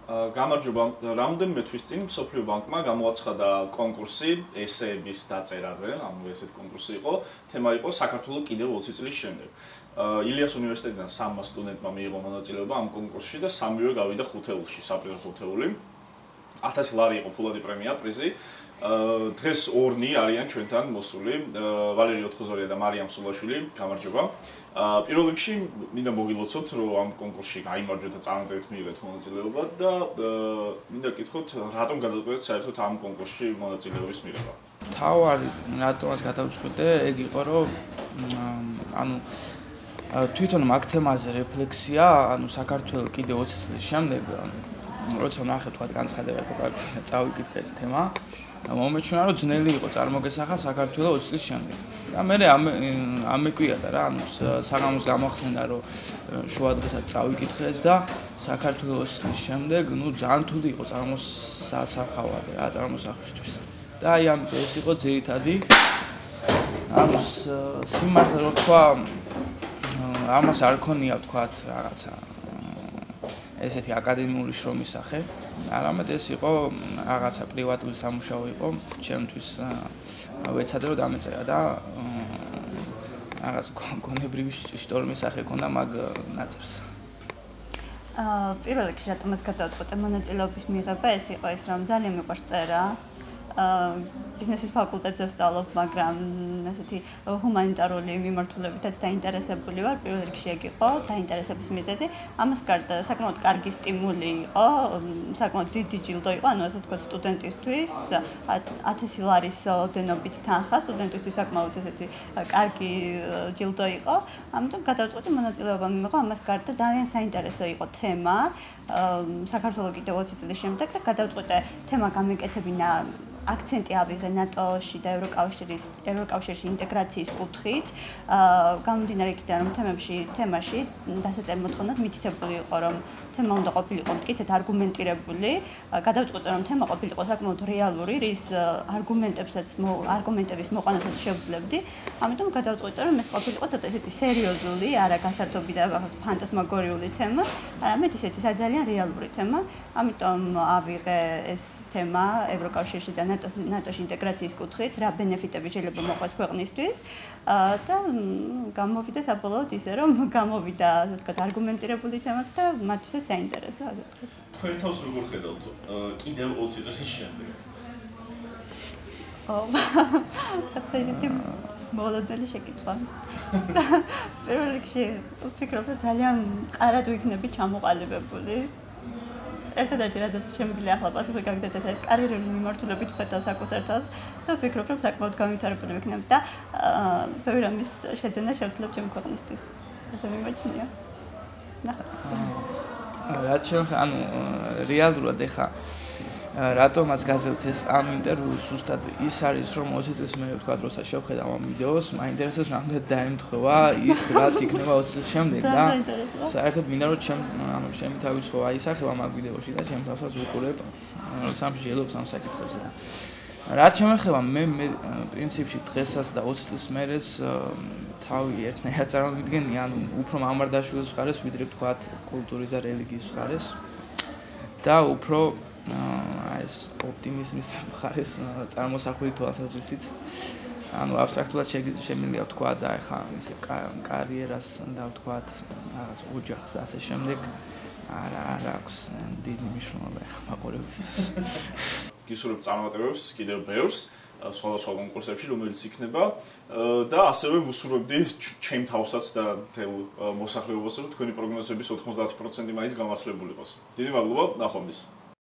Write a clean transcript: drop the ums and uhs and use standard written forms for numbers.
გამარჯობა. რამდენიმე თვის წინ მსოფლიო ბანკმა გამოაცხადა კონკურსი ესეების დაწერაზე, ანუ ესეთ კონკურსი იყო. თემა იყო საქართველოს კიდევ 20 წლის შემდეგ. ილიას უნივერსიტეტიდან 3 სტუდენტმა მიიღო მონაწილეობა ამ კონკურსში და სამივე გავიდა ხუთეულში, საპრიზო ხუთეული. 1000 ლარი იყო ფულადი პრემია, პრიზი. დღეს ორნი არიან ჩვენთან მოსული, ვალერი ოთხოზორია და მარიამ სულაშვილი. გამარჯობა. პირველ რიგში მინდა მოგილოცოთ, რომ ამ კონკურსში გაიმარჯვეთ და წარმატებით მიიღეთ მონაწილეობა და მინდა გითხოთ, რატომ გადაწყვეტეთ საერთოდ ამ კონკურსში მონაწილეობის მიღება? თავარი რატომაც გადავწყვიტე, ეგ იყო, რომ თვითონ მაგ თემაზე რეფლექსია, საქართველოს კიდე 20 წლის შემდეგ, როცა ნახე თქვა განცხადება იყო, წავიკითხე ეს თემა. მომეჩვენა რომ ძნელი იყო წარმოგესახა საქართველოს 20 წლის შემდეგ. და მე ამეკვია და რა, საღამოს გამახსენდა რომ შუა დღესაც წავიკითხე ეს და საქართველოს 20 წლის შემდეგ, ძალიან რთული იყო წარმოსახავად რა, წარმოსახვისთვის. და აი ამიტომ ეს იყო ძირითადი სიმართლე რო თქვა, ამას არ ქონია ვთქვათ რაღაცა ესეთი აკადემიური შრომის სახე, არამედ ეს იყო რაღაცა პრივატული სამუშაო იყო, ჩემთვის ვეცადე რომ დამეწერა და რაღაც გონებრივი შტორმის სახე ქონდა მაგ ნაწერს. პირველ რიგში რატომაც გადავწყვეტე მონაწილეობის მიღება, ეს იყო ის, რომ ძალიან მიყვარს წერა. ბიზნესის ფაკულტეტზე ვსწავლობ, მაგრამ ასეთი ჰუმანიტარული მიმართულებითაც დაინტერესებული ვარ. პირველ რიგში ეგ იყო დაინტერესების მიზეზი. ამას გარდა საკმაოდ კარგი სტიმული იყო, საკმაოდ დიდი ჯილდო იყო, ანუ ასე ვთქვათ, სტუდენტისთვის 1000 ლარის ოდენობით თანხა, სტუდენტისთვის საკმაოდ ესეთი კარგი ჯილდო იყო. ამიტომ გადავწყვეტე მონაწილეობა მივიღო. ამას გარდა ძალიან საინტერესო იყო თემა, საქართველოს კიდევ 20 წლის შემდეგ და გადავწყვეტე თემა გამეკეთებინა აქცენტი ავიღე ნატოში და ევროკავშირში ინტეგრაციის კუთხით. გამომდინარე იქიდან, რომ თემაში დასაწერ მოთხოვნად მითითებული იყო, რომ თემა უნდა ყოფილიყო მტკიცედ არგუმენტირებული. გადავწყვეტე, რომ თემა ყოფილიყო საკმაოდ რეალური, რის არგუმენტების მოყვანასაც შევძლებდი. ამიტომ გადავწყვეტე, რომ ეს ყოფილიყო ცოტა ესეთი სერიოზული, არა გასართობი და ფანტასმაგორიული თემა, არამედ ისეთი ძალიან რეალური თემა. ამიტომ ავიღე ეს თემა ევროკავშირში და ნატოში ინტეგრაციის კუთხით, რა ბენეფიტები შეიძლება მოყვეს ქვეყნისთვის და გამოვიდა საბოლოოდ ისე, რომ გამოვიდა, ასე ვთქვათ, არგუმენტირებული თემაც და მათთვისაც საინტერესო, ასე ვთქვათ. თქვენ თავს როგორ ხედავთ კიდევ 20 წლის შემდეგ? ესეთი მოლოდელი შეკითხვა. პირველ რიგში ვფიქრობ, რომ ძალიან წარად ვიქნები ჩამოყალიბებული. ერთადერთი რაზეც შემიძლია ახლა პასუხი გავიგზავნოთ, ეს არის კარიერული მიმართულებით ვხედავ საკუთარ თავს და ვფიქრობ, რომ საკმაოდ განვითარებული ვიქნებ და ბევრი რამის შეძენა შევძლებ ჩემი ქვეყნისთვის. ასე მიმაჩნია. ნახოთ. რაც შევხედე, რეალურად ეხა რატომაც გაზევთ ეს ამ ინტერვიუს, ზუსტად ის არის, რომ 20 წლის მერე ვთქვათ, როცა შევხედავ ამ ვიდეოს, მაინტერესებს რამდენად დაემთხვევა ის, რაც იქნება 20 წლის შემდეგ და საერთოდ მინდა რომ ჩემი თავი ცხოვა აისახება მაგ ვიდეოში და ჩემ თავსაც ვუყურებ, სამშიელობს ამ საკითხებზე და რაც შემეხება მე პრინციპში დღესაც და 20 წლის მერეც თავი ერთნაირად წარმოვიდგენი, უფრო მამარდაშვილის მხარეს, ვიდრე ვთქვათ კულტურის და რელიგიის მხარეს და უფრო ეს ოპტიმიზმის მხარეს წარმოსახვედი თვალსაზრისით. აბსტრაქტულად შემიძლია ვთქვა და ეხა ისე კარიერას და ვთქვათ რაღაც ოჯახს და ასე შემდეგ არ აქვს დიდი მნიშვნელობა ეხა მაყურებელთვის. გისურვებ წარმატებებს კიდევ ბევრს სხვადასხვა კონკურსებში, რომელიც იქნება და ასევე ვუსურვებდი ჩემ თავსაც და მთელ მოსახლეობას, რომ თქვენი პროგნოზების 90% მაინც გამართლებული იყოს. დიდი მადლობა, ნახვამდის.